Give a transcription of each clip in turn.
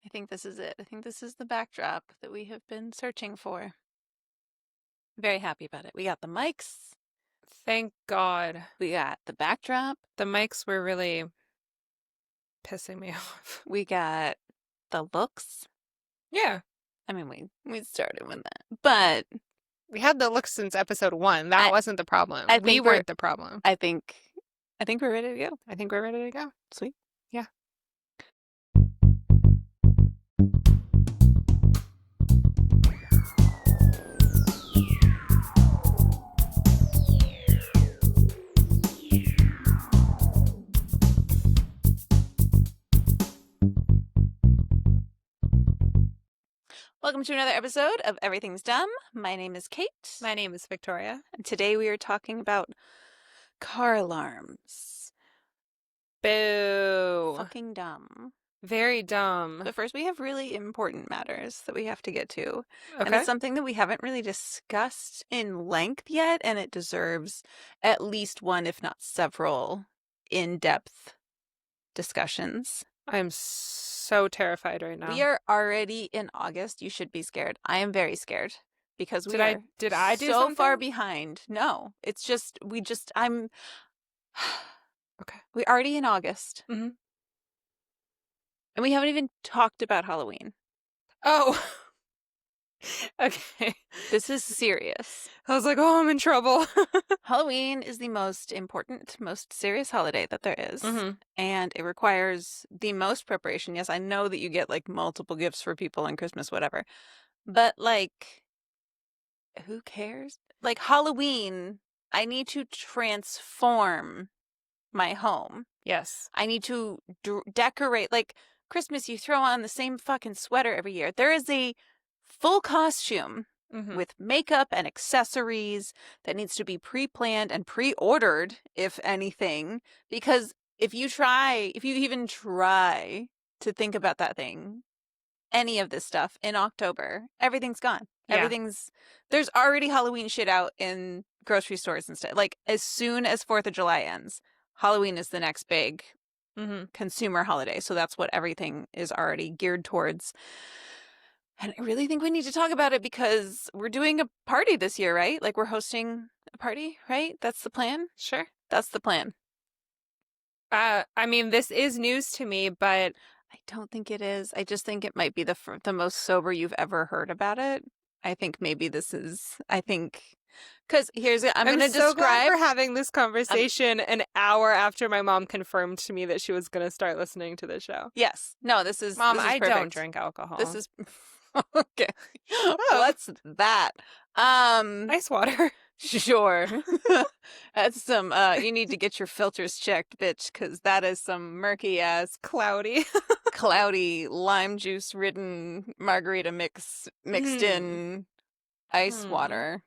I think this is it. I think this is the backdrop that we have been searching for. Very happy about it. We got the mics. Thank God. We got the backdrop. The mics were really pissing me off. We got the looks. Yeah. I mean, we started with that, but We had the looks since episode 1. That I, wasn't the problem. I We think we're. weren't the problem. I think we're ready to go. I think we're ready to go. Sweet. Yeah. Welcome to another episode of Everything's Dumb. My name is Kate. My name is Victoria. And today we are talking about car alarms. Boo. Fucking dumb. Very dumb. But first, we have really important matters that we have to get to. And Okay. it's something that we haven't really discussed in length yet, and it deserves at least one, if not several, in-depth discussions. I'm so terrified right now. We are already in August. You should be scared. I am very scared because we Did I do so something? far behind. No, it's just, I'm, Okay. we're already in August. Mhm. And we haven't even talked about Halloween. Oh. Okay. This is serious. I was like, oh, I'm in trouble. Halloween is the most important, most serious holiday that there is. Mhm. And it requires the most preparation. Yes, I know that you get like multiple gifts for people on Christmas, whatever. But like, who cares? Like Halloween, I need to transform my home. Yes. I need to decorate. Like Christmas, you throw on the same fucking sweater every year. There is a full costume Mhm. with makeup and accessories that needs to be pre-planned and pre-ordered, if anything, because if you even try to think about that thing, any of this stuff in October, everything's gone. Yeah. There's already Halloween shit out in grocery stores and stuff. Like as soon as 4th of July ends, Halloween is the next big consumer holiday. So that's what everything is already geared towards. And I really think we need to talk about it because we're doing a party this year, right? Like we're hosting a party, right? That's the plan? Sure. That's the plan. I mean, this is news to me, but I don't think it is. I just think it might be the most sober you've ever heard about it. I think maybe this is, because I'm going to so glad describe. we're having this conversation an hour after my mom confirmed to me that she was going to start listening to the show. Yes. No, this is, Mom, this is I perfect. don't drink alcohol. This is, okay. What's that? Ice water. Sure. That's some, you need to get your filters checked, bitch, because that is some murky ass, Cloudy. cloudy, lime juice ridden margarita mixed in ice water.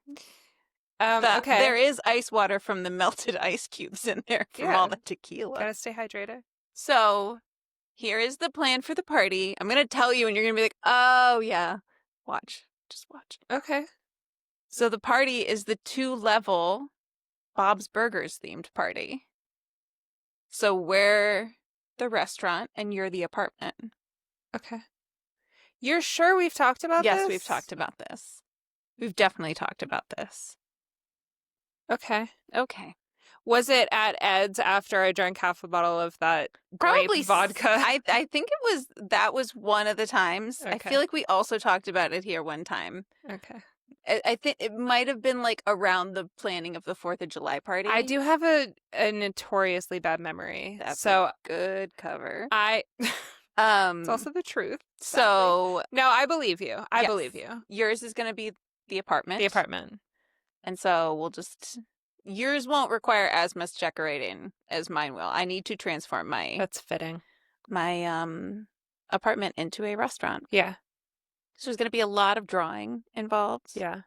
Okay. There is ice water from the melted ice cubes in there from all the tequila. Gotta stay hydrated. So, here is the plan for the party. I'm going to tell you and you're going to be like, oh yeah, watch. Just watch. Okay. So the party is the 2-level Bob's Burgers themed party. So we're the restaurant and you're the apartment. Okay. You're sure we've talked about this? Yes, we've talked about this. We've definitely talked about this. Okay. Okay. Was it at Ed's after I drank half a bottle of that grape vodka? I think that was one of the times. Okay. I feel like we also talked about it here one time. Okay. I think it might have been like around the planning of the 4th of July party. I do have a notoriously bad memory. That's so a good cover. It's also the truth. So no, I believe you. I believe you. Yours is going to be the apartment. The apartment. And so yours won't require as much decorating as mine will. I need to transform That's fitting. my apartment into a restaurant. Yeah. So there's going to be a lot of drawing involved. Yeah.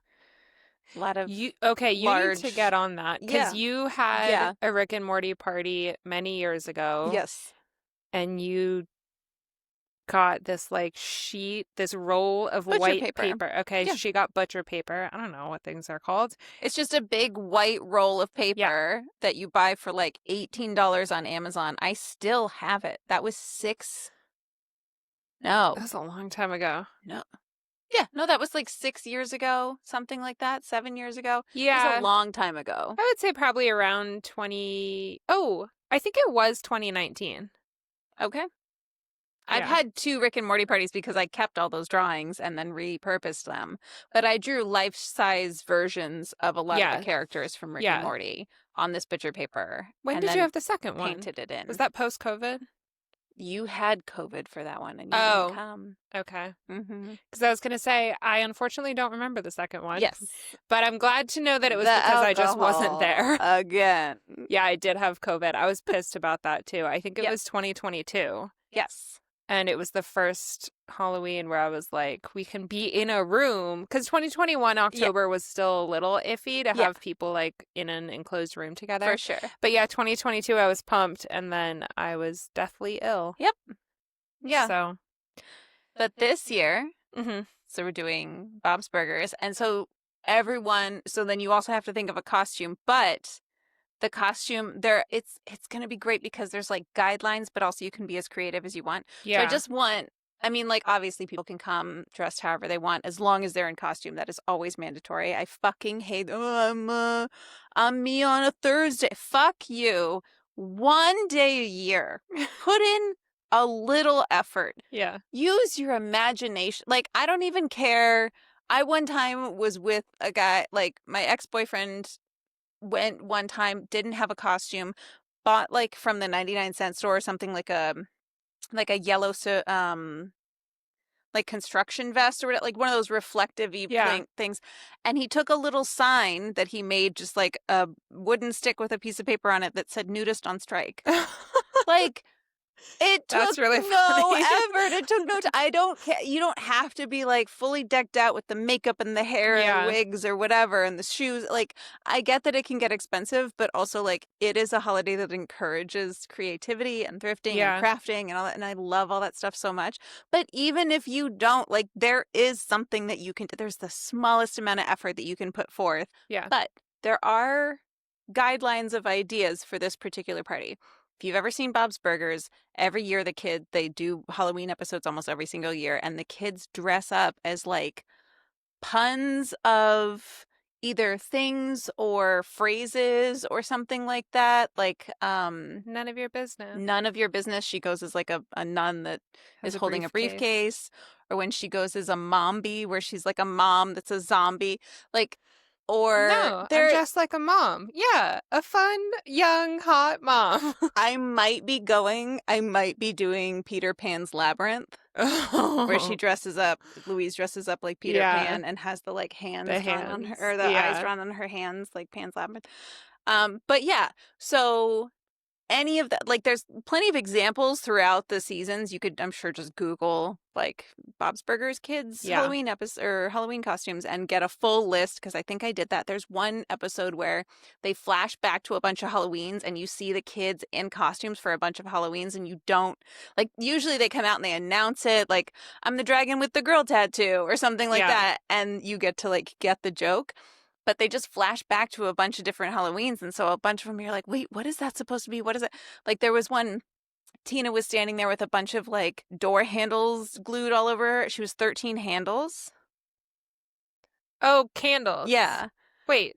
A lot of you need to get on that because you had a Rick and Morty party many years ago. Yes. And you got this this roll of butcher white paper. Okay, yeah. She got butcher paper. I don't know what things are called. It's just a big white roll of paper that you buy for like $18 on Amazon. I still have it. That was No. That was a long time ago. No. Yeah, no, that was like 6 years ago, something like that, 7 years ago. It was a Yeah, long time ago. I would say probably around 20. Oh, I think it was 2019. Okay. I've Yeah. had two Rick and Morty parties because I kept all those drawings and then repurposed them. But I drew life-size versions of a lot of the Yeah. characters from Rick and Yeah. Morty on this picture paper When and did you then have the second one? painted it Was in. that post-COVID? You had COVID for that one and you didn't Oh, come. okay. Mm-hmm. Because I was going to say, I unfortunately don't remember the second one, Yes. but I'm glad to know that it The was because I just wasn't alcohol there. again. Yeah, I did have COVID. I was pissed about that too. I think it Yep. was 2022. Yes. And it was the first Halloween where I was like, we can be in a room. Because 2021 Yeah. October was still a little iffy to Yeah. have people like in an enclosed room together. For sure. But yeah, 2022 I was pumped and then I was deathly ill. Yep. Yeah. So, But this year, hmm so we're doing Bob's Burgers. And so so then you also have to think of a costume, but the costume it's going to be great because there's like guidelines, but also you can be as creative as you want. So I yeah, just want I mean, like, obviously people can come dressed however they want as long as they're in costume. That is always mandatory. I fucking hate, I'm me on a Thursday. Fuck you. One day a year. Put in a little effort. yeah. Use your imagination. Like, I don't even care. I one time was with a guy, like, my ex-boyfriend went one time, didn't have a costume, bought, like, from the 99-cent store or something, like a yellow like construction vest or whatever, like one of those reflective Yeah. things. And he took a little sign that he made, just like a wooden stick with a piece of paper on it that said nudist on strike. Like, it That's took really no funny. effort. It took no time. I don't care. You don't have to be like fully decked out with the makeup and the hair and the Yeah. wigs or whatever and the shoes. Like, I get that it can get expensive, but also like it is a holiday that encourages creativity and thrifting and Yeah. crafting and all that. And I love all that stuff so much. But even if you don't, like, there is something that you can do. There's the smallest amount of effort that you can put forth. Yeah. But there are guidelines of ideas for this particular party. If you've ever seen Bob's Burgers, every year they do Halloween episodes almost every single year, and the kids dress up as like puns of either things or phrases or something like that. Like, None of your business. none of your business. She goes as like a nun that Has is a holding a briefcase. briefcase, or when she goes as a mombi, where she's like a mom that's a zombie. Like, or No, I'm there just like a mom. Yeah, a fun, young, hot mom. I might be doing Peter Pan's Labyrinth, where Oh, Louise dresses up like Peter yeah, Pan and has the like hands the drawn on her, hands. or the eyes Yeah, drawn on her hands, like Pan's Labyrinth. But yeah, so any of that, like, there's plenty of examples throughout the seasons. You could, I'm sure, just Google like Bob's Burgers kids yeah, Halloween episode or Halloween costumes and get a full list, because I think I did that. There's one episode where they flash back to a bunch of Halloweens and you see the kids in costumes for a bunch of Halloweens, and you don't, like, usually they come out and they announce it like, I'm the dragon with the girl tattoo or something like yeah, that, and you get to like get the joke. But they just flash back to a bunch of different Halloweens. And so a bunch of them, you're like, wait, what is that supposed to be? What is it? Like, there was one, Tina was standing there with a bunch of like door handles glued all over her. She was 13 handles. Oh, candles. Yeah. Wait,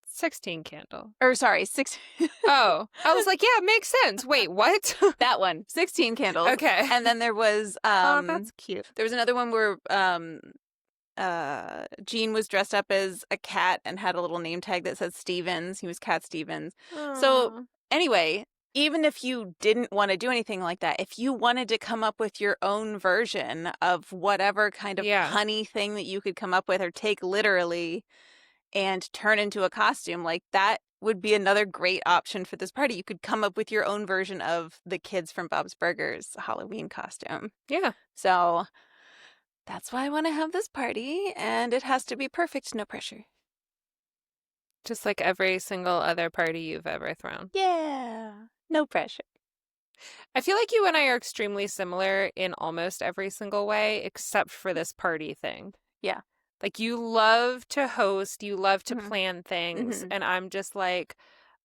16 candle. Or sorry, six. Oh, I was like, yeah, it makes sense. Wait, what? That one, 16 candles. Okay. And then there was, Oh, that's cute. there was another one where, Gene was dressed up as a cat and had a little name tag that said Stevens. He was Cat Stevens. So Aw. anyway, even if you didn't want to do anything like that, if you wanted to come up with your own version of whatever kind of Yeah, punny thing that you could come up with or take literally and turn into a costume, like, that would be another great option for this party. You could come up with your own version of the kids from Bob's Burgers Halloween costume. yeah. So that's why I want to have this party, and it has to be perfect, no pressure. Just like every single other party you've ever thrown. Yeah, no pressure. I feel like you and I are extremely similar in almost every single way, except for this party thing. Yeah. Like, you love to host, you love to Mhm. plan things, Mhm. and I'm just like,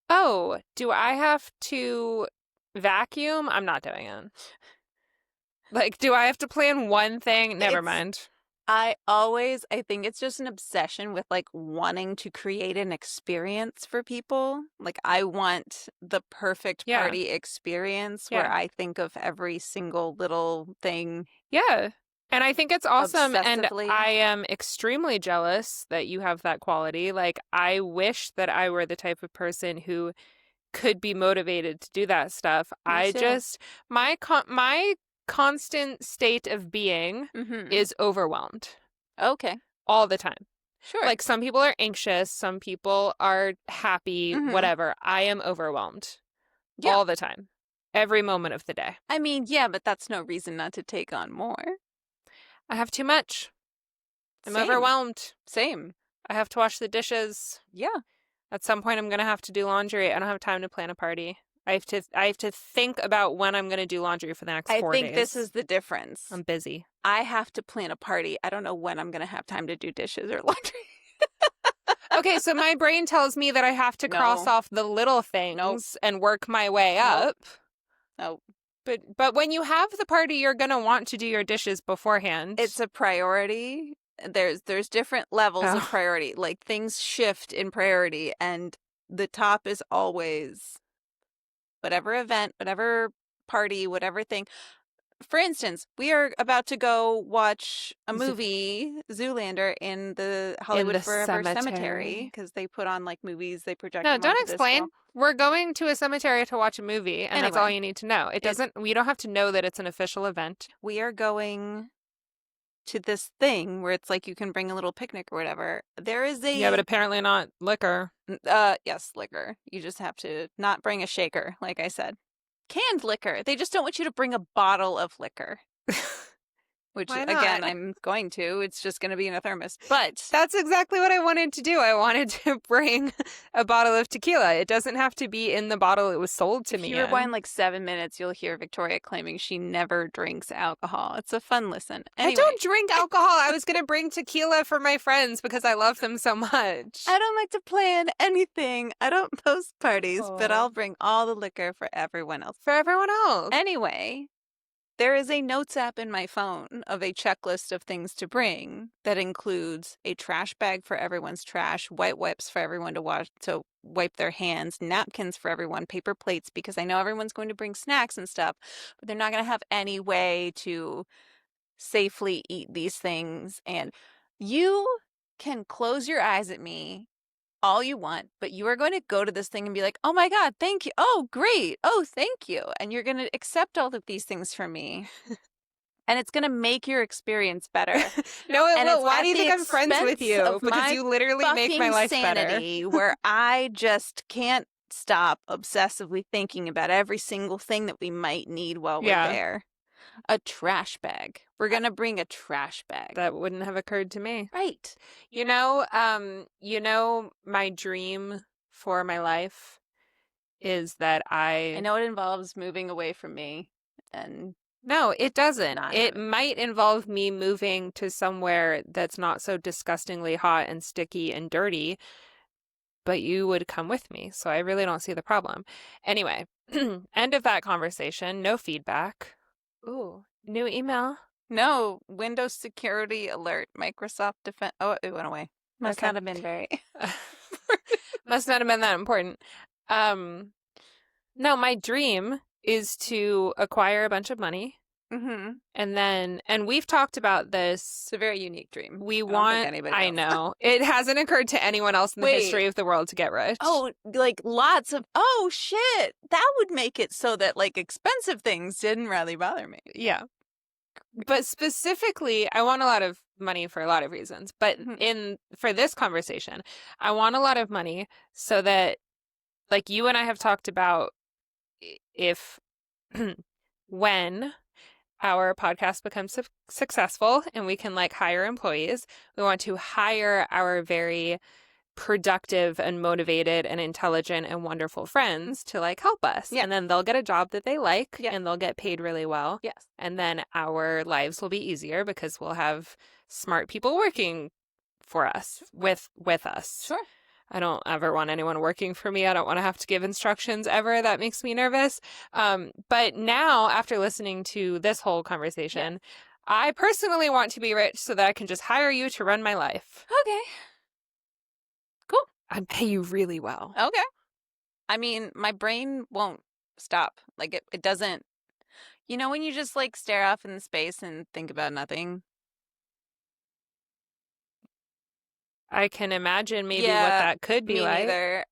oh, do I have to vacuum? I'm not doing it. Like, do I have to plan one thing? Never It's mind. I think it's just an obsession with like wanting to create an experience for people. Like I want the perfect Yeah. party experience where Yeah. I think of every single little thing Yeah. And I think it's awesome. And obsessively. I am extremely jealous that you have that quality. Like, I wish that I were the type of person who could be motivated to do that stuff. Me I too. just, my constant state of being Mm-hmm. is overwhelmed Okay. all the time. Sure. Like, some people are anxious, some people are happy, Mm-hmm. whatever. I am overwhelmed Yeah. all the time, every moment of the day. I mean, yeah, but that's no reason not to take on more. I have too much. I'm Same. overwhelmed. Same. I have to wash the dishes. Yeah. At some point I'm going to have to do laundry. I don't have time to plan a party. I have to think about when I'm going to do laundry for the next I 4 think this days. is the difference. I'm busy. I have to plan a party. I don't know when I'm going to have time to do dishes or laundry. Okay, so my brain tells me that I have to cross No. off the little Nope. things and work my way Nope. up. Nope. But when you have the party, you're going to want to do your dishes beforehand. It's a priority. There's different levels of Oh. priority. Like things shift in priority and the top is always whatever event, whatever party, whatever thing. For instance, we are about to go watch a movie, Zoolander, in the In Hollywood the Forever Cemetery cemetery. because they put on like movies, they project No, them don't onto this wall. explain. We're going to a cemetery to watch a movie, and that's all Anyway, you need to know. We don't have to know that it's an official event. we are going to this thing where it's like you can bring a little picnic or whatever. There is Yeah, but a apparently not liquor. yes, liquor. You just have to not bring a shaker, like I said. Canned liquor. They just don't want you to bring a bottle of liquor. Which Why again, not? I'm going to. It's just going to be in a thermos. But That's exactly what I wanted to do. I wanted to bring a bottle of tequila. It doesn't have to be in the bottle it was sold to if me you rewind in. like 7 minutes, you'll hear Victoria claiming she never drinks alcohol. It's a fun listen. I Anyway, don't drink alcohol. I was going to bring tequila for my friends because I love them so much. I don't like to plan anything. I don't post parties, but Oh. I'll bring all the liquor for everyone else. For everyone else. Anyway, there is a notes app in my phone of a checklist of things to bring that includes a trash bag for everyone's trash, white wipes for everyone to wipe their hands, napkins for everyone, paper plates because I know everyone's going to bring snacks and stuff, but they're not going to have any way to safely eat these things. And you can close your eyes at me all you want, but you are going to go to this thing and be like, oh my God, thank you. Oh, great. Oh, thank you. And you're going to accept all of these things from me. And it's going to make your experience better. No, it And will. it's Why at do you the think I'm friends with expense you? of Because my you literally make my fucking life sanity, where I just can't stop obsessively thinking about every single thing that we might need while better. we're Yeah, there. A trash bag. We're going to bring a trash bag. that wouldn't have occurred to me. Right. My dream for my life is that I know it involves moving away from me and No, it doesn't. not It having. might involve me moving to somewhere that's not so disgustingly hot and sticky and dirty, but you would come with me, so I really don't see the problem. Anyway, end of that conversation. No feedback. Ooh, new email. No, Windows security alert, Microsoft Defense. Oh, it went away. Must Okay. not have been very. Must not have been that important. No, my dream is to acquire a bunch of money. Mm-hmm. And we've talked about this. It's a very unique dream. We I don't think want, anybody I else. know, it hasn't occurred to anyone else in the Wait. history of the world to get rich. Oh, like lots of. Oh shit! That would make it so that like expensive things didn't really bother me. Yeah. But specifically, I want a lot of money for a lot of reasons. But for this conversation, I want a lot of money so that, like you and I have talked about, if when our podcast becomes successful and we can like hire employees, we want to hire our very productive and motivated and intelligent and wonderful friends to like help us. Yeah. And then they'll get a job that they like Yeah. and they'll get paid really well. Yes. And then our lives will be easier because we'll have smart people working for us with us. Sure. I don't ever want anyone working for me. I don't want to have to give instructions ever. That makes me nervous. But now, after listening to this whole conversation, I personally want to be rich so that I can just hire you to run my life. Okay. Cool. I'd pay you really well. Okay. I mean, my brain won't stop. Like it doesn't. You know when you just like stare off in space and think about nothing? I can imagine maybe what that could be me like. neither.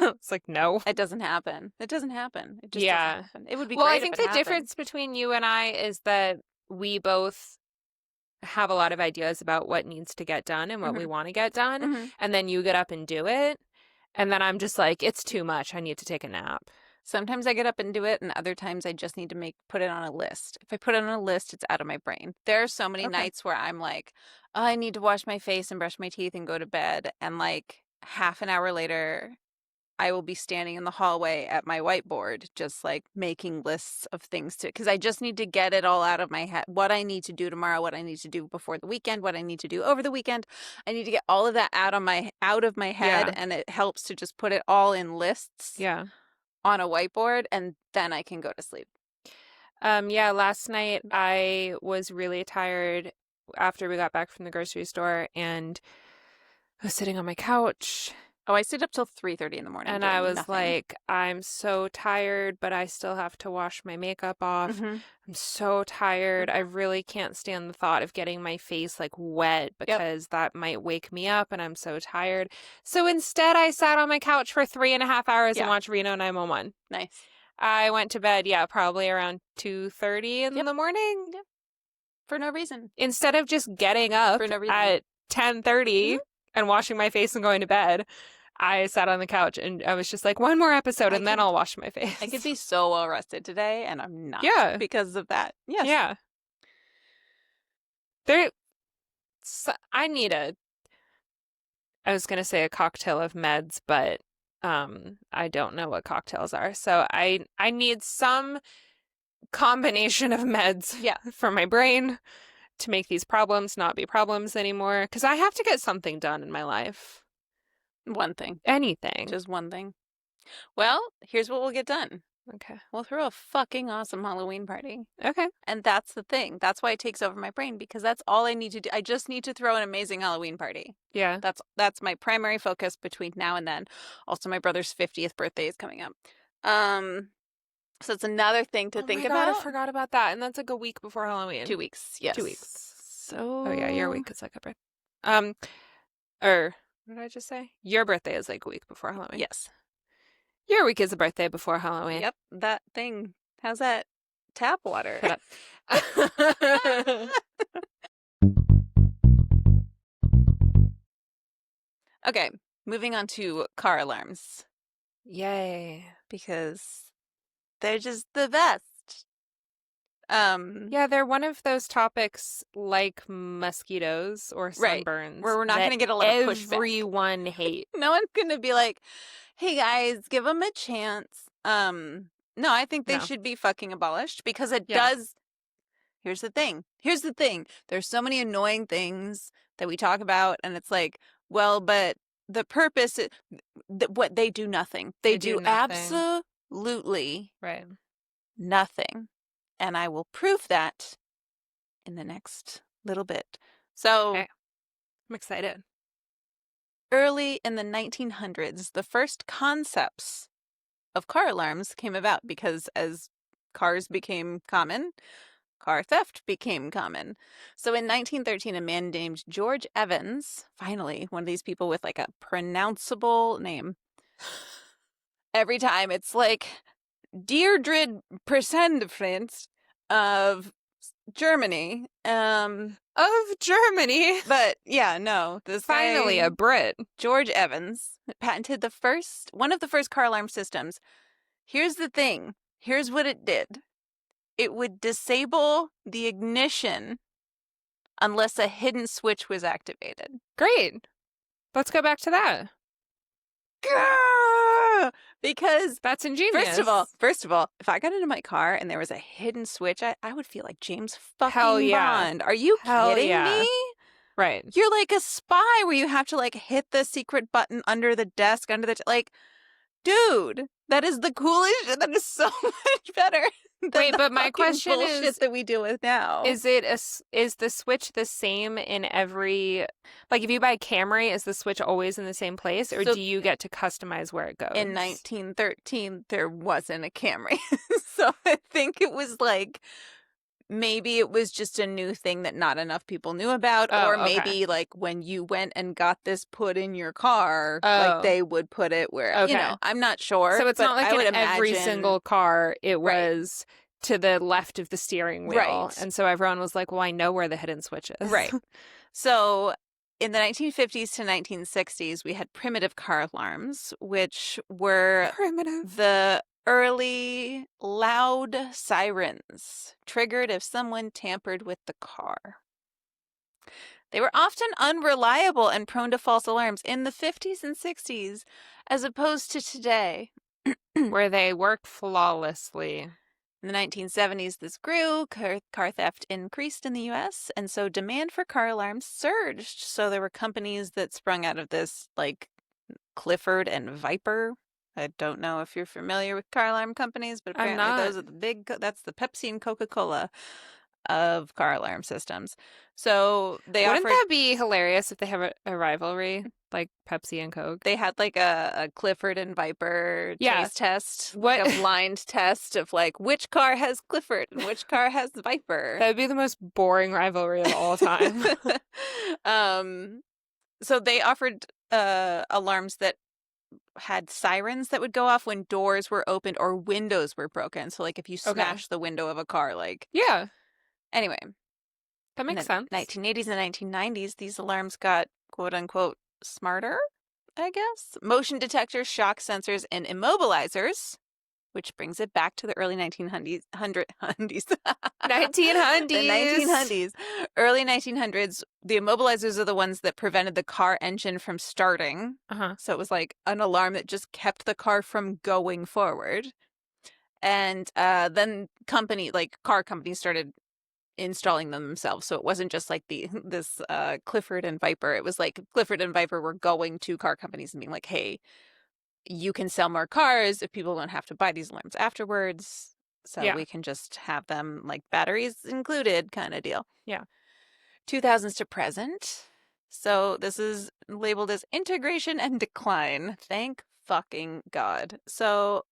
It's like, no. It doesn't happen. It doesn't happen. It just Yeah. doesn't happen. It would be Well, great I think if it the happened. difference between you and I is that we both have a lot of ideas about what needs to get done and what we want to get done. And then you get up and do it. And then I'm just like, it's too much. I need to take a nap. Sometimes I get up and do it, and other times I just need to put it on a list. If I put it on a list, it's out of my brain. There are so many nights where I'm like, oh, I need to wash my face and brush my teeth and go to bed. And like half an hour later, I will be standing in the hallway at my whiteboard, just like making lists of things because I just need to get it all out of my head. What I need to do tomorrow, what I need to do before the weekend, what I need to do over the weekend. I need to get all of that out of my head, and it helps to just put it all in lists. Yeah. On a whiteboard, and then I can go to sleep. Last night I was really tired after we got back from the grocery store, and I was sitting on my couch. Oh, I stayed up till 3:30 in the morning. And I was like, I'm so tired, but I still have to wash my makeup off. I'm so tired. I really can't stand the thought of getting my face like wet because that might wake me up, and I'm so tired. So instead I sat on my couch for 3.5 hours and watched Reno 911. Nice. I went to bed, probably around 2:30 in the morning. Yep. For no reason. Instead of just getting up at 10:30 and washing my face and going to bed, I sat on the couch and I was just like, one more episode and then I'll wash my face. I could be so well rested today, and I'm not because of that. Yes. Yeah. I was going to say a cocktail of meds, but I don't know what cocktails are. So I need some combination of meds for my brain to make these problems not be problems anymore. Because I have to get something done in my life. One thing. Anything. Just one thing. Well, here's what we'll get done. Okay. We'll throw a fucking awesome Halloween party. Okay. And that's the thing. That's why it takes over my brain, because that's all I need to do. I just need to throw an amazing Halloween party. Yeah. That's my primary focus between now and then. Also, my brother's 50th birthday is coming up. So it's another thing to think about. I forgot about that. And that's like a week before Halloween. 2 weeks. Yes. 2 weeks. So. Oh yeah, your week is like a birthday. What did I just say? Your birthday is like a week before Halloween. Yes. Your week is a birthday before Halloween. Yep, that thing. How's that tap water? Okay, moving on to car alarms. Yay. Because they're just the best. Yeah, they're one of those topics like mosquitoes or sunburns. Where we're not going to get a lot of pushback. Everyone hates. No one's going to be like, hey guys, give them a chance. No, I think they should be fucking abolished, because it does. Here's the thing. There's so many annoying things that we talk about, and it's like, well, but the purpose, what they do nothing. They do nothing. Absolutely nothing. And I will prove that in the next little bit. So, okay. I'm excited. Early in the 1900s, the first concepts of car alarms came about because as cars became common, car theft became common. So in 1913, a man named George Evans, finally, one of these people with like a pronounceable name. Every time it's like Deirdre Persenfrance of Germany. Of Germany. But yeah, no. This finally guy, a Brit. George Evans patented one of the first car alarm systems. Here's the thing. Here's what it did. It would disable the ignition unless a hidden switch was activated. Great. Let's go back to that. Because that's ingenious. First of all, if I got into my car and there was a hidden switch, I would feel like James fucking Bond. Are you kidding me? Right. You're like a spy where you have to like hit the secret button under the desk, like, dude, that is the coolest. That is so much better than Wait, the but my fucking question bullshit that we deal with now. is the Switch the same in every, like if you buy Camry, is the Switch always in the same place, or So do you get to customize where it goes? in 1913, there wasn't a Camry. So I think it was like, maybe it was just a new thing that not enough people knew about, Oh, or okay. maybe like when you went and got this put in your car, like Oh. they would put it where, Okay. I'm not sure. So it's but not like I would in every imagine, single car it Right. was to the left of the steering wheel. Right. And so everyone was like, well, I know where the hidden switch is. Right. So in the 1950s to 1960s, we had primitive car alarms, which were Primitive. the early loud sirens triggered if someone tampered with the car. They were often unreliable and prone to false alarms in the 50s and 60s, as opposed to today. Where they work flawlessly. In the 1970s, this grew, car theft increased in the US, and so demand for car alarms surged. So there were companies that sprung out of this, like Clifford and Viper. I don't know if you're familiar with car alarm companies, but I'm apparently not. those are that's the Pepsi and Coca-Cola of car alarm systems. So they Wouldn't offered, that be hilarious if they have a rivalry like Pepsi and Coke? they had like a Clifford and Viper Yeah. taste test, What? like a blind test of like which car has Clifford and which car has Viper. That would be the most boring rivalry of all time. So they offered alarms that had sirens that would go off when doors were opened or windows were broken. So like if you smash the window of a car, like, Yeah, anyway, that in makes the sense. 1980s and 1990s, these alarms got quote unquote smarter, I guess. Motion detectors, shock sensors, and immobilizers, which brings it back to the early 1900s. 1900s. The 1900s. Early 1900s, the immobilizers are the ones that prevented the car engine from starting. Uh-huh. So it was like an alarm that just kept the car from going forward. And then car companies started installing them themselves. So it wasn't just like this Clifford and Viper. It was like Clifford and Viper were going to car companies and being like, hey, you can sell more cars if people don't have to buy these alarms afterwards. So Yeah. we can just have them like batteries included kind of deal. Yeah. 2000s to present. So this is labeled as integration and decline. Thank fucking God. So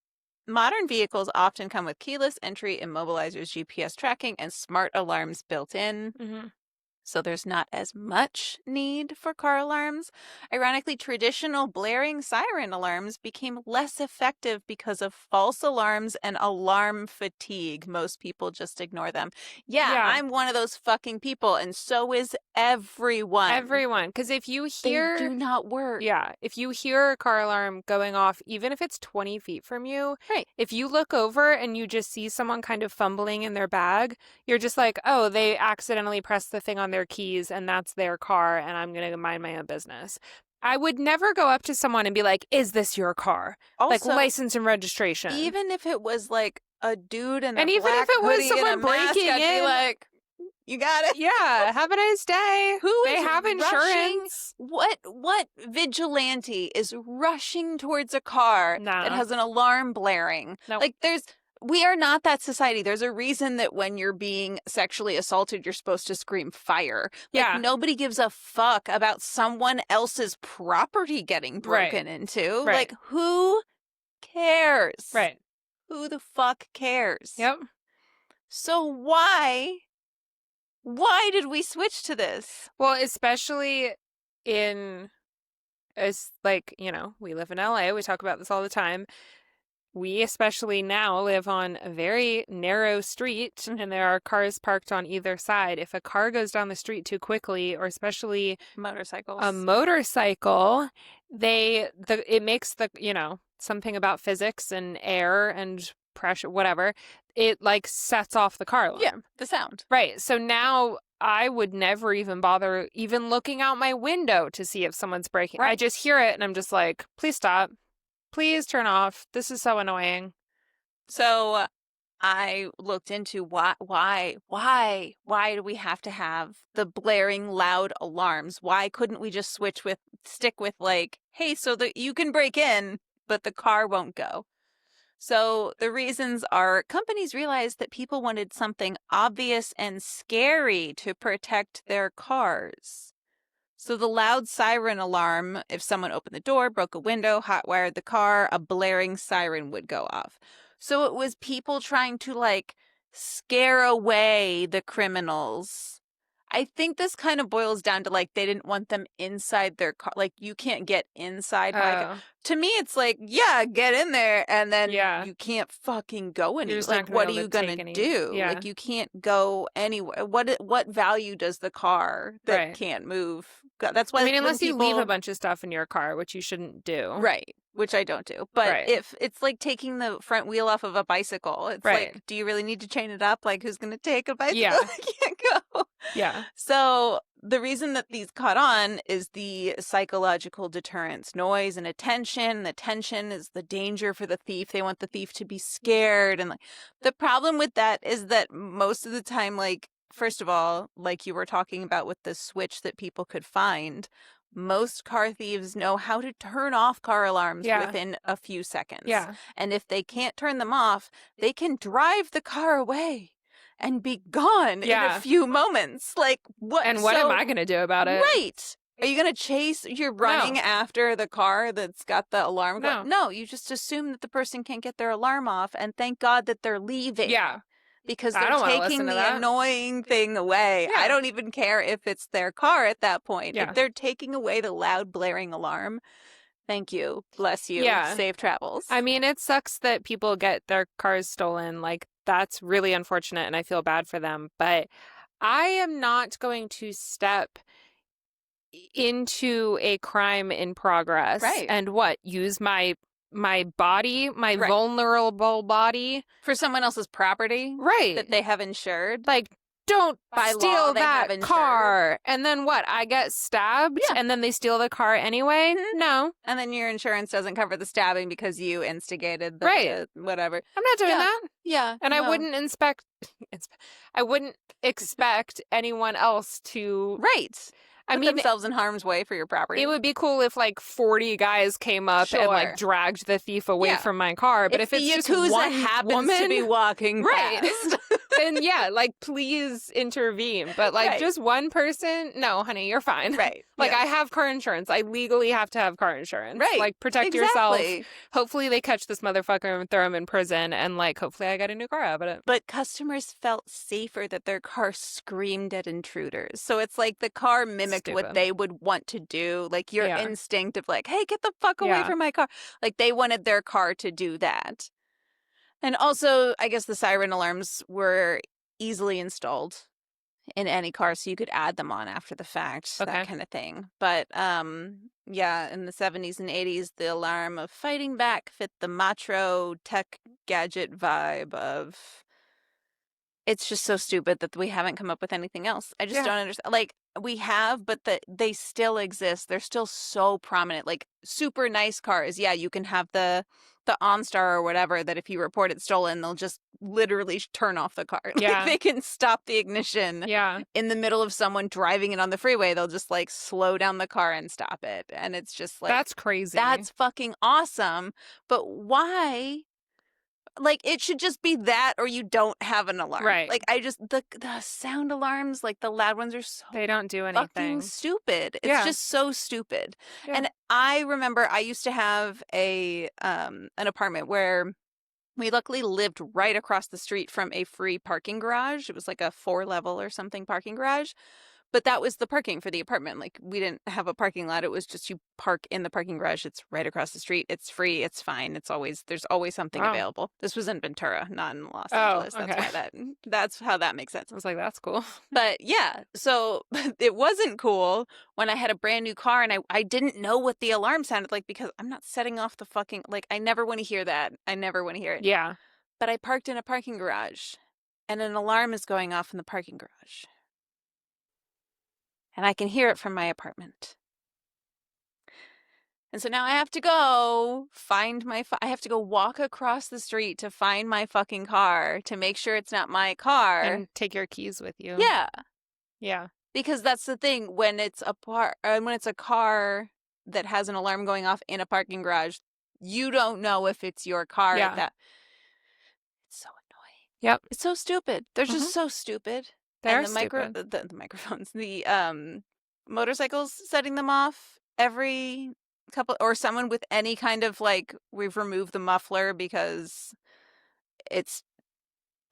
modern vehicles often come with keyless entry, immobilizers, GPS tracking, and smart alarms built in. Mm-hmm. So there's not as much need for car alarms. Ironically, traditional blaring siren alarms became less effective because of false alarms and alarm fatigue. Most people just ignore them. Yeah, I'm one of those fucking people, and so is everyone. Everyone. Because if you hear... They do not work. Yeah. If you hear a car alarm going off, even if it's 20 feet from you, Right. if you look over and you just see someone kind of fumbling in their bag, you're just like, oh, they accidentally pressed the thing on their keys and that's their car and I'm going to mind my own business. I would never go up to someone and be like, is this your car? Also, like license and registration. Even if it was like a dude in a and even black if it was hoodie someone and a mask, breaking I'd in, be like, you got it. Yeah, have a nice day. They have insurance. What vigilante is rushing towards a car that has an alarm blaring? Nope. Like we are not that society. There's a reason that when you're being sexually assaulted, you're supposed to scream fire. Like, nobody gives a fuck about someone else's property getting broken into. Right. Like, who cares? Right. Who the fuck cares? Yep. So why did we switch to this? Well, especially as like, we live in LA. We talk about this all the time. We especially now live on a very narrow street and there are cars parked on either side. If a car goes down the street too quickly, or especially motorcycles, a motorcycle, it makes something about physics and air and pressure, whatever. It like sets off the car alarm. Yeah, the sound. Right. So now I would never even bother even looking out my window to see if someone's braking. Right. I just hear it and I'm just like, please stop. Please turn off. This is so annoying. So I looked into why do we have to have the blaring loud alarms? Why couldn't we just stick with like, hey, so that you can break in, but the car won't go? So the reasons are companies realized that people wanted something obvious and scary to protect their cars. So the loud siren alarm, if someone opened the door, broke a window, hotwired the car, a blaring siren would go off. So it was people trying to like scare away the criminals. I think this kind of boils down to like they didn't want them inside their car. Like you can't get inside my car. Oh, To me, it's like, yeah, get in there and then yeah. you can't fucking go You're anywhere. just not Like, gonna be what are able to you gonna take any. do? Yeah, Like, you can't go anywhere. What value does the car that right. can't move? That's I why mean, when unless you leave a people bunch of stuff in your car, which you shouldn't do. right, which I don't do. But Right, if it's like taking the front wheel off of a bicycle, it's right. like, do you really need to chain it up? Like, who's gonna take a bicycle Yeah, that can't go? yeah, So the reason that these caught on is the psychological deterrence, noise and attention. The tension is the danger for the thief. They want the thief to be scared. And like the problem with that is that most of the time, like, first of all, like you were talking about with the switch that people could find, most car thieves know how to turn off car alarms yeah, within a few seconds. yeah, And if they can't turn them off, they can drive the car away and be gone in a yeah. few moments. Like, what? And what am So, I gonna do about it? right. Are you going to chase? You're running No, after the car that's got the alarm going? no. No, you just assume that the person can't get their alarm off and thank God that they're leaving Yeah, because I they're don't want to listen taking to the that. annoying thing away. I Yeah, don't even care if it's their car at that point. If yeah, they're taking away the loud blaring alarm, thank you. Bless you. yeah. Safe travels. I mean, it sucks that people get their cars stolen. Like, that's really unfortunate, and I feel bad for them. But I am not going to step into a crime in progress Right. and what? Use my body, my Right. vulnerable body. For someone else's property Right. that they have insured. Like, don't By law, steal they have that insured. car. And then what? I get stabbed Yeah. and then they steal the car anyway? Mhm. No. And then your insurance doesn't cover the stabbing because you instigated the Right. whatever. I'm not doing Yeah. that. Yeah. And I No. wouldn't I wouldn't expect anyone else to. Right. I Put mean, themselves in harm's way for your property. it would be cool if like 40 guys came up and like Sure. dragged the thief away Yeah. from my car. But if the it's just Yakuza one happens woman, to be walking right, past. then yeah, like please intervene. But like Right. just one person, no, honey, you're fine. Right. Like Yeah. I have car insurance. I legally have to have car insurance. Right. Like protect yourself. Exactly. Hopefully they catch this motherfucker and throw him in prison. And like hopefully I get a new car out of it. But customers felt safer that their car screamed at intruders. So it's like the car mimicked what Stupid. they would want to do. Like your Yeah. instinct of like, hey, get the fuck away Yeah. from my car. Like they wanted their car to do that. And also, I guess the siren alarms were easily installed in any car, so you could add them on after the fact, Okay. that kind of thing. But yeah, in the 70s and 80s, the alarm of fighting back fit the macho tech gadget vibe of it's just so stupid that we haven't come up with anything else. I just Yeah. don't understand. Like we have, but they still exist. They're still so prominent. Like super nice cars. Yeah, you can have the OnStar or whatever that if you report it stolen, they'll just literally turn off the car. Yeah. Like they can stop the ignition Yeah. in the middle of someone driving it on the freeway. They'll just like slow down the car and stop it. And it's just like That's crazy. that's fucking awesome. But why? Like it should just be that or you don't have an alarm. Right. Like I just the sound alarms, like the loud ones are so They don't do fucking anything. stupid. It's Yeah. just so stupid. Yeah. And I remember I used to have a an apartment where we luckily lived right across the street from a free parking garage. It was like a 4-level or something parking garage. But that was the parking for the apartment. Like we didn't have a parking lot. It was just you park in the parking garage. It's right across the street. It's free. It's fine. There's always something Wow. available. This was in Ventura, not in Los Oh, Angeles. That's okay. why that's how that makes sense. I was like, that's cool. But yeah, so it wasn't cool when I had a brand new car and I didn't know what the alarm sounded like because I'm not setting off the fucking like I never want to hear that. I never want to hear it. Yeah. But I parked in a parking garage and an alarm is going off in the parking garage. And I can hear it from my apartment. And so now I have to go find I have to go walk across the street to find my fucking car to make sure it's not my car. And take your keys with you. Yeah. Yeah. Because that's the thing, when it's a car that has an alarm going off in a parking garage, you don't know if it's your car Yeah. at that. It's so annoying. Yep. It's so stupid. They're Mhm. just so stupid. They're And stupid. the microphones, the motorcycles setting them off every couple, or someone with any kind of like, we've removed the muffler because it's,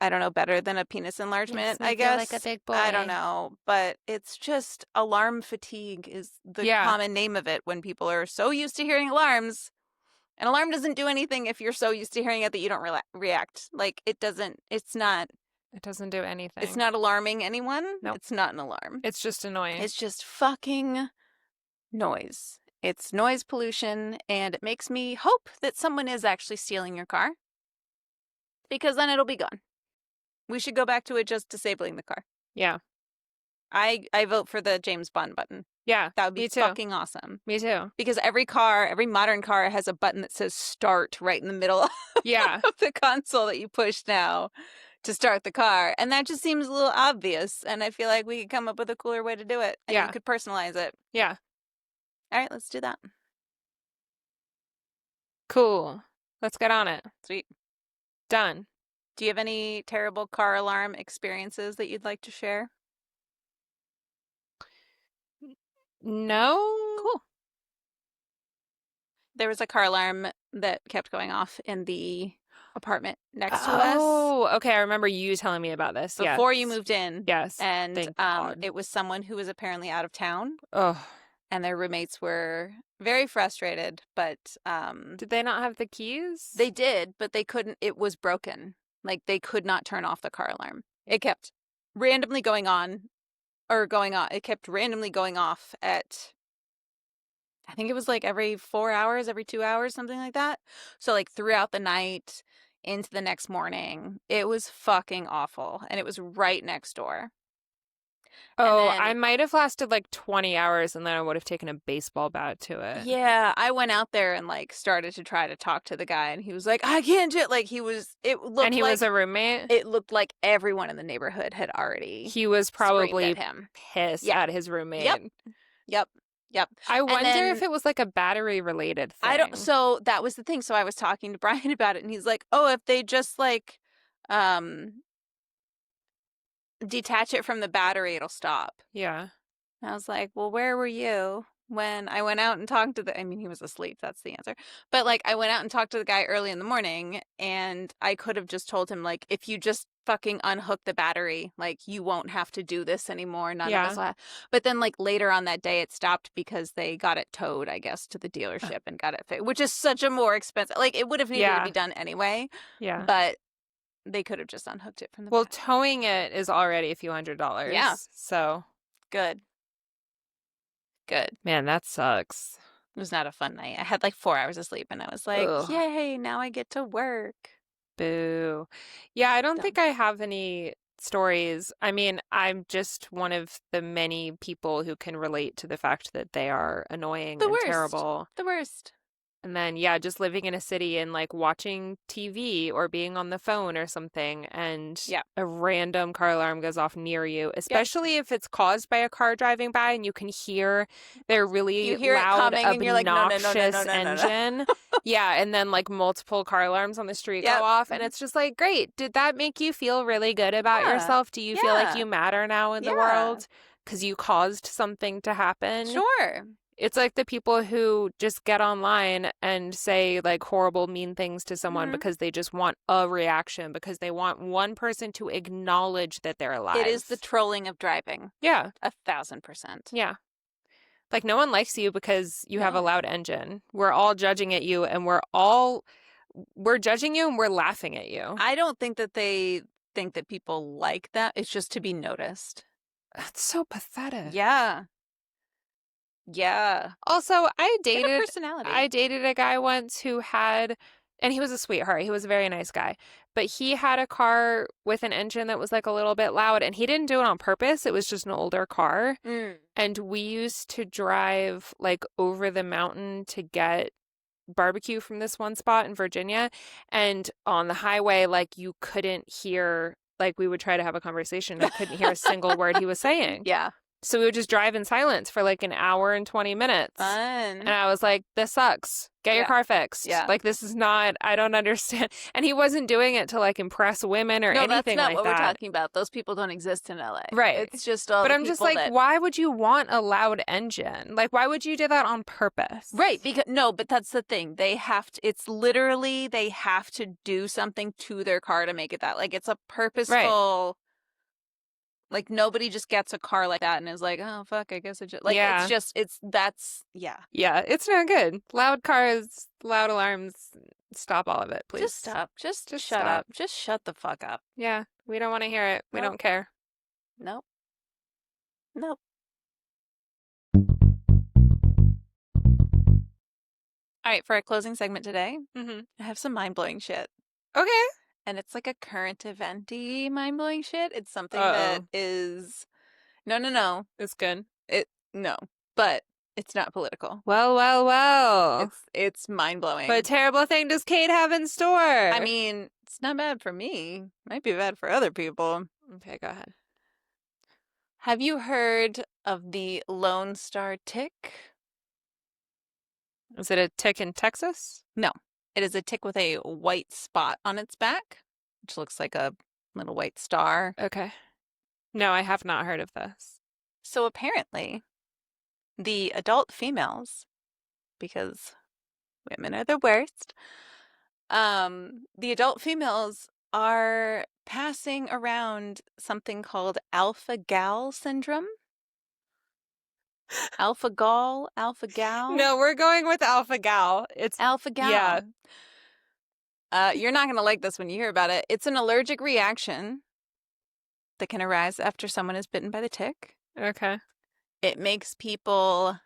I don't know, better than a penis enlargement, Makes me I feel guess. like a big I don't boy. know, but it's just alarm fatigue is the Yeah. common name of it when people are so used to hearing alarms. An alarm doesn't do anything if you're so used to hearing it that you don't react. Like, it doesn't, It doesn't do anything. it's not alarming anyone. Nope. It's not an alarm. It's just annoying. It's just fucking noise. It's noise pollution, and it makes me hope that someone is actually stealing your car, because then it'll be gone. We should go back to it just disabling the car. Yeah. I vote for the James Bond button. Yeah. That would be Me too. fucking awesome. Me too. Because every modern car has a button that says start right in the middle Yeah. of the console that you push now to start the car. And that just seems a little obvious. And I feel like we could come up with a cooler way to do it. And Yeah. you could personalize it. Yeah. All right, let's do that. Cool. Let's get on it. Sweet. Done. Do you have any terrible car alarm experiences that you'd like to share? No. Cool. There was a car alarm that kept going off in the apartment next to us. Oh, okay. I remember you telling me about this. Before Yes. you moved in. Yes. And Thank God. it was someone who was apparently out of town, Oh. and their roommates were very frustrated, but Did they not have the keys? they did, but they couldn't. It was broken. Like, they could not turn off the car alarm. It kept randomly going on. It kept randomly going off at, I think it was like every 4 hours, every 2 hours, something like that. So like throughout the night into the next morning, it was fucking awful. And it was right next door. Oh, then, I might have lasted like 20 hours and then I would have taken a baseball bat to it. Yeah, I went out there and like started to try to talk to the guy, and he was like, I can't do it. Like, it looked And he like, was a roommate? it looked like everyone in the neighborhood had already He was screamed probably at him. pissed Yeah. at his roommate. Yep. I wonder then- if it was like a battery related thing. So that was the thing. So I was talking to Brian about it, and he's like, oh, if they just like detach it from the battery, it'll stop. Yeah. And I was like, well, where were you when I went out and talked to he was asleep. That's the answer. But like, I went out and talked to the guy early in the morning, and I could have just told him, like, if you just fucking unhook the battery, like, you won't have to do this anymore. None of us will have. But then like later on that day, it stopped because they got it towed, I guess, to the dealership and got it fixed, which is such a more expensive, like, it would have needed to be done anyway. Yeah. But they could have just unhooked it from the Well, battery. towing it is already a few $100s. Yeah. So. Good. Man, that sucks. It was not a fun night. I had like 4 hours of sleep, and I was like, Ugh. yay, now I get to work. Boo. Yeah, I don't Dumb. think I have any stories. I mean, I'm just one of the many people who can relate to the fact that they are annoying The and worst. terrible. The worst. And then, yeah, just living in a city and like watching TV or being on the phone or something, and a random car alarm goes off near you, especially if it's caused by a car driving by and you can hear their really loud, obnoxious engine. Yeah, and then like multiple car alarms on the street go off, and it's just like, great. Did that make you feel really good about yourself? Do you feel like you matter now in the world because you caused something to happen? Sure. It's like the people who just get online and say like horrible, mean things to someone because they just want a reaction, because they want one person to acknowledge that they're alive. It is the trolling of driving. Yeah. 1,000%. Yeah. Like, no one likes you because you have a loud engine. We're all judging at you, and we're judging you and we're laughing at you. I don't think that they think that people like that. It's just to be noticed. That's so pathetic. Yeah. Yeah. Also, I dated personality. a guy once who had, and he was a sweetheart. He was a very nice guy. but he had a car with an engine that was like a little bit loud, and he didn't do it on purpose. It was just an older car. Mm. And we used to drive like over the mountain to get barbecue from this one spot in Virginia. And on the highway, like you couldn't hear, like we would try to have a conversation. I couldn't hear a single word he was saying. Yeah. So we would just drive in silence for like an hour and 20 minutes. Fun. And I was like, this sucks. Get your car fixed. Yeah. Like, this is not, I don't understand. And he wasn't doing it to like impress women or No, that's anything not like what that. we're talking about. Those people don't exist in LA. Right. It's just all But the I'm just people like, that... why would you want a loud engine? Like, why would you do that on purpose? Right, because no, but that's the thing. They have to, it's literally, they have to do something to their car to make it that. Like, it's a purposeful, like, nobody just gets a car like that and is like, oh, fuck, I guess it just, like, Yeah. it's just, it's, that's, yeah. Yeah, it's not good. Loud cars, loud alarms, stop all of it, please. Just stop. Just shut stop. up. Just shut the fuck up. Yeah, we don't want to hear it. We Nope. don't care. Nope. Nope. All right, for our closing segment today, Mm-hmm. I have some mind-blowing shit. Okay. And it's like a current event-y mind-blowing shit. It's something Uh-oh. that is... No. It's good. No. But it's not political. Well. It's mind-blowing. What terrible thing does Kate have in store? I mean, it's not bad for me. Might be bad for other people. Okay, go ahead. Have you heard of the Lone Star tick? Is it a tick in Texas? No. It is a tick with a white spot on its back, which looks like a little white star. Okay. No, I have not heard of this. So apparently, the adult females, because women are the worst, the adult females are passing around something called alpha-gal syndrome. Alpha-gal? No, we're going with alpha gal. It's Alpha-gal. Yeah. You're not going to like this when you hear about it. It's an allergic reaction that can arise after someone is bitten by the tick. Okay. It makes people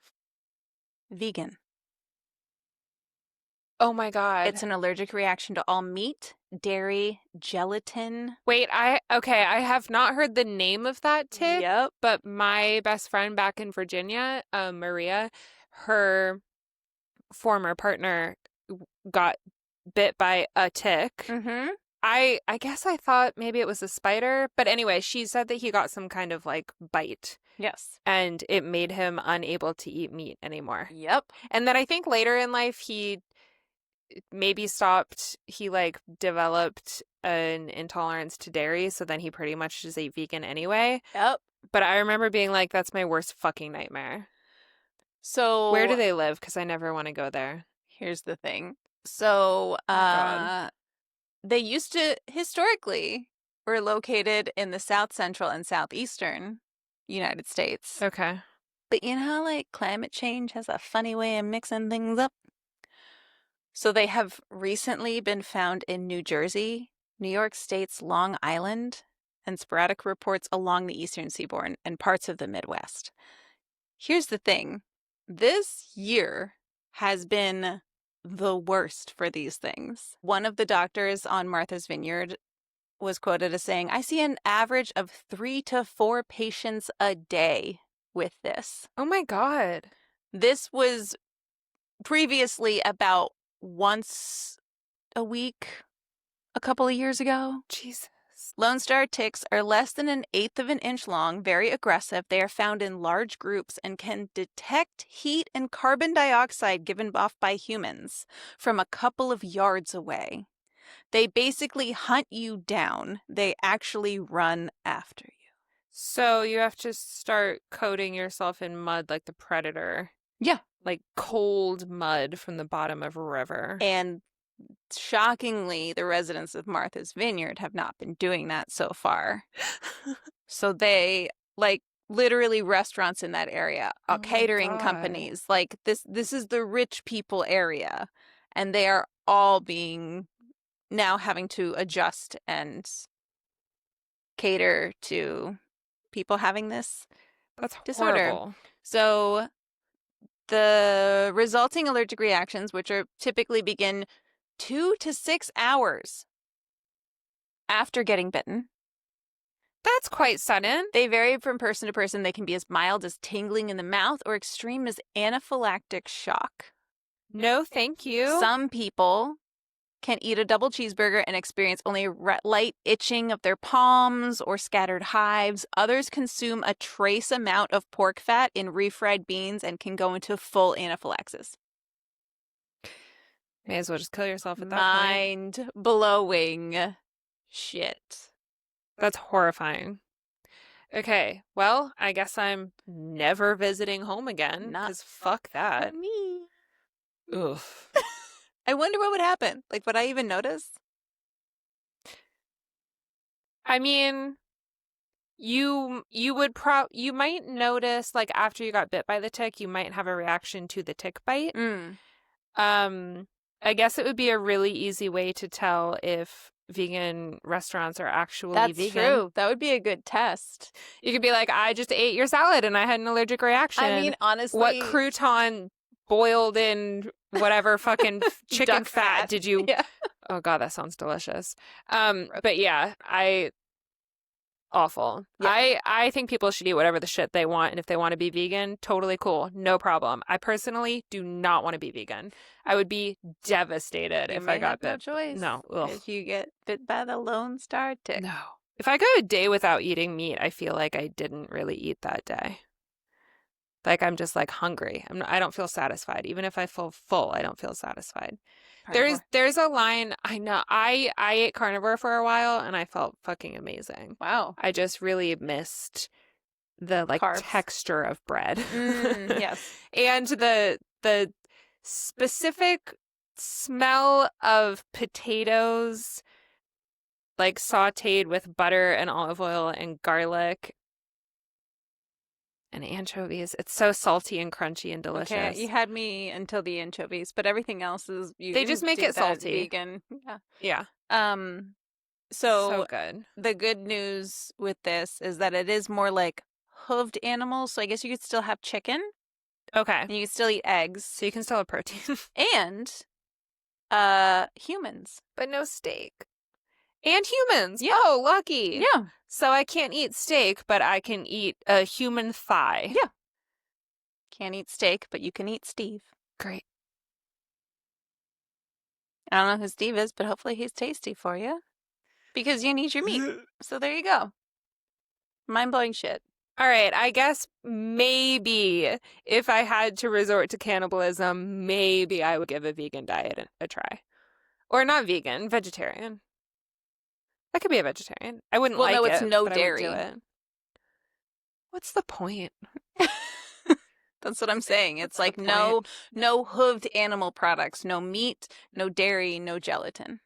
vegan. Oh my God. It's an allergic reaction to all meat, dairy, gelatin. Wait, I have not heard the name of that tick. Yep. But my best friend back in Virginia, Maria, her former partner got bit by a tick. Mm-hmm. I guess I thought maybe it was a spider, but anyway, she said that he got some kind of like bite. Yes. And it made him unable to eat meat anymore. Yep. And then I think later in life he maybe stopped, he like developed an intolerance to dairy, so then he pretty much just ate vegan anyway. Yep. But I remember being like, that's my worst fucking nightmare. So where do they live? Because I never want to go there. Here's the thing. So God. they used to historically were located in the south central and southeastern United States. Okay. But you know how like climate change has a funny way of mixing things up? So they have recently been found in New Jersey, New York State's Long Island, and sporadic reports along the eastern seaboard and parts of the Midwest. Here's the thing. This year has been the worst for these things. One of the doctors on Martha's Vineyard was quoted as saying, I see an average of 3 to 4 patients a day with this. Oh my God. This was previously about once a week a couple of years ago. Jesus. Lone Star ticks are less than 1/8 of an inch long, very aggressive. They are found in large groups and can detect heat and carbon dioxide given off by humans from a couple of yards away. They basically hunt you down. They actually run after you. So you have to start coating yourself in mud like the predator. Yeah. Like cold mud from the bottom of a river. And shockingly, the residents of Martha's Vineyard have not been doing that so far. So they, like, literally restaurants in that area, catering companies, like this is the rich people area, and they are all being now having to adjust and cater to people having this disorder. Horrible. So the resulting allergic reactions, which are typically begin 2 to 6 hours after getting bitten. That's quite sudden. They vary from person to person. They can be as mild as tingling in the mouth or extreme as anaphylactic shock. No, thank you. Some people can eat a double cheeseburger and experience only light itching of their palms or scattered hives. Others consume a trace amount of pork fat in refried beans and can go into full anaphylaxis. May as well just kill yourself at that point. Mind-blowing shit. That's horrifying. Okay, well, I guess I'm never visiting home again, because fuck that. Me. Oof. I wonder what would happen. Like, would I even notice? I mean, you might notice, like, after you got bit by the tick, you might have a reaction to the tick bite. I guess it would be a really easy way to tell if vegan restaurants are actually vegan. That's true. That would be a good test. You could be like, I just ate your salad and I had an allergic reaction. I mean, honestly, what crouton boiled in whatever fucking chicken fat did you? Yeah. Oh God, that sounds delicious. But yeah, awful. Yeah. I think people should eat whatever the shit they want, and if they want to be vegan, totally cool, no problem. I personally do not want to be vegan. I would be devastated if I got bit. No choice. No, if you get bit by the Lone Star tick. No. If I go a day without eating meat, I feel like I didn't really eat that day. Like I'm just like hungry. I don't feel satisfied. Even if I feel full, I don't feel satisfied. There's a line, I know. I ate carnivore for a while and I felt fucking amazing. Wow. I just really missed the like carbs. Texture of bread. Yes. And the specific smell of potatoes like sauteed with butter and olive oil and garlic and anchovies. It's so salty and crunchy and delicious. Okay, you had me until the anchovies, but everything else is they just make it salty. Vegan. Yeah. So good. The good news with this is that it is more like hooved animals. So I guess you could still have chicken. Okay. And you can still eat eggs. So you can still have protein. And humans. But no steak. And humans. Yeah. Oh, lucky. Yeah. So I can't eat steak, but I can eat a human thigh. Yeah. Can't eat steak, but you can eat Steve. Great. I don't know who Steve is, but hopefully he's tasty for you. Because you need your meat. So there you go. Mind-blowing shit. All right, I guess maybe if I had to resort to cannibalism, maybe I would give a vegan diet a try. Or not vegan, vegetarian. I could be a vegetarian. I wouldn't like it. Well, no, it's no but dairy. I would do it. What's the point? That's what I'm saying. It's like no hooved animal products, no meat, no dairy, no gelatin.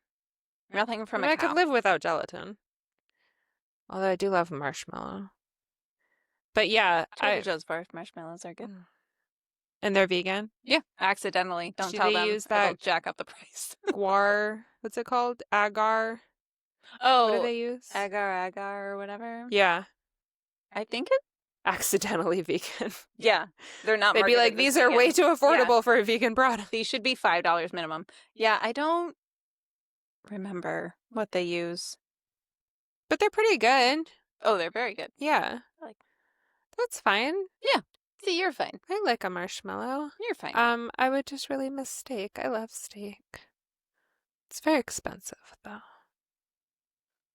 Nothing from a cow. I could live without gelatin. Although I do love marshmallow. But yeah, Trader Joe's marshmallows are good. And they're vegan? Yeah, accidentally. Don't tell them. Use that jack up the price. Guar, what's it called? Agar? Oh. What do they use? Agar or whatever. Yeah. I think it. Accidentally vegan. Yeah. They're not. They'd be like, these are way too affordable for a vegan product. These should be $5 minimum. Yeah, I don't remember what they use. But they're pretty good. Oh, they're very good. Yeah. That's fine. Yeah. See, you're fine. I like a marshmallow. You're fine. I would just really miss steak. I love steak. It's very expensive, though.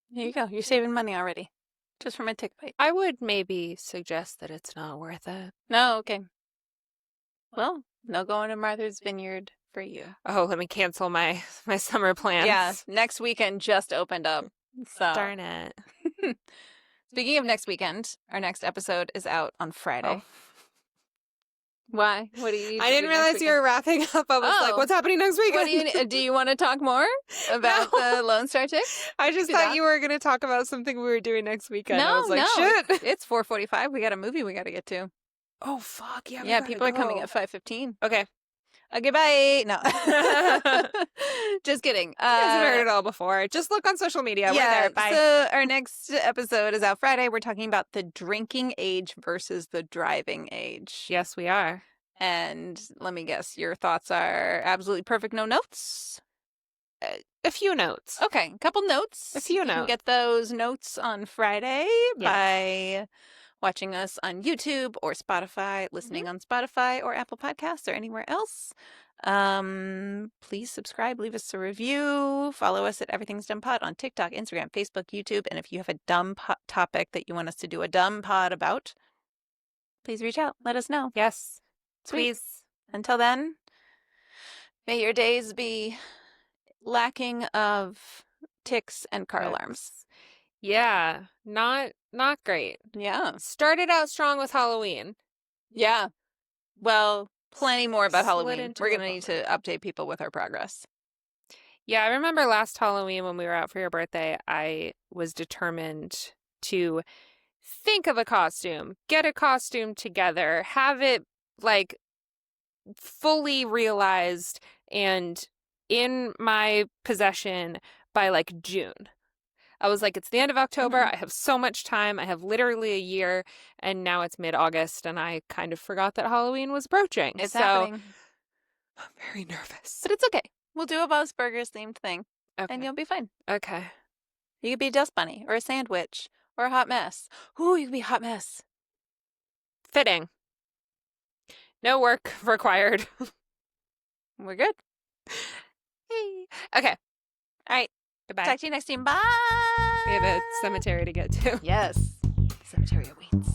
There you go. You're saving money already. Just from a tick bite. I would maybe suggest that it's not worth it. No, okay. Well, no going to Martha's Vineyard for you. Oh, let me cancel my summer plans. Yeah, next weekend just opened up. So darn it. Speaking of next weekend, our next episode is out on Friday. Oh. Why? What do you? I didn't realize you were wrapping up. I was like, "What's happening next weekend?" Do you want to talk more about the Lone Star Tick? I just thought you were going to talk about something we were doing next weekend. No, I was like, shit. It's 4:45. We got a movie we got to get to. Oh fuck yeah! Yeah, people are coming at 5:15. Okay. Okay, bye. No. Just kidding. You guys have heard it all before. Just look on social media. We're there. Bye. So our next episode is out Friday. We're talking about the drinking age versus the driving age. Yes, we are. And let me guess, your thoughts are absolutely perfect, no notes? a few notes. Okay, a couple notes. A few You can notes. get those notes on Friday Yes. by watching us on YouTube or Spotify, listening on Spotify or Apple Podcasts or anywhere else. Please subscribe, leave us a review, follow us at Everything's Dumb Pod on TikTok, Instagram, Facebook, YouTube, and if you have a dumb topic that you want us to do a dumb pod about, please reach out. Let us know. Yes. Sweet. Please. Until then, may your days be lacking of ticks and car alarms. Yeah, not great. Yeah. Started out strong with Halloween. Yeah. Well, plenty more about Slid Halloween. into We're a going to need to update people with our progress. Yeah, I remember last Halloween when we were out for your birthday, I was determined to think of a costume, get a costume together, have it like fully realized and in my possession by like June. I was like, it's the end of October. I have so much time. I have literally a year, and now it's mid-August, and I kind of forgot that Halloween was approaching. It's so happening. I'm very nervous. But it's okay. We'll do a Buzz Burgers themed thing, and you'll be fine. Okay. You could be a dust bunny, or a sandwich, or a hot mess. Ooh, you could be a hot mess. Fitting. No work required. We're good. Hey. Okay. All right. Goodbye. Talk to you next time. Bye. We have a cemetery to get to. Yes. Cemetery awaits.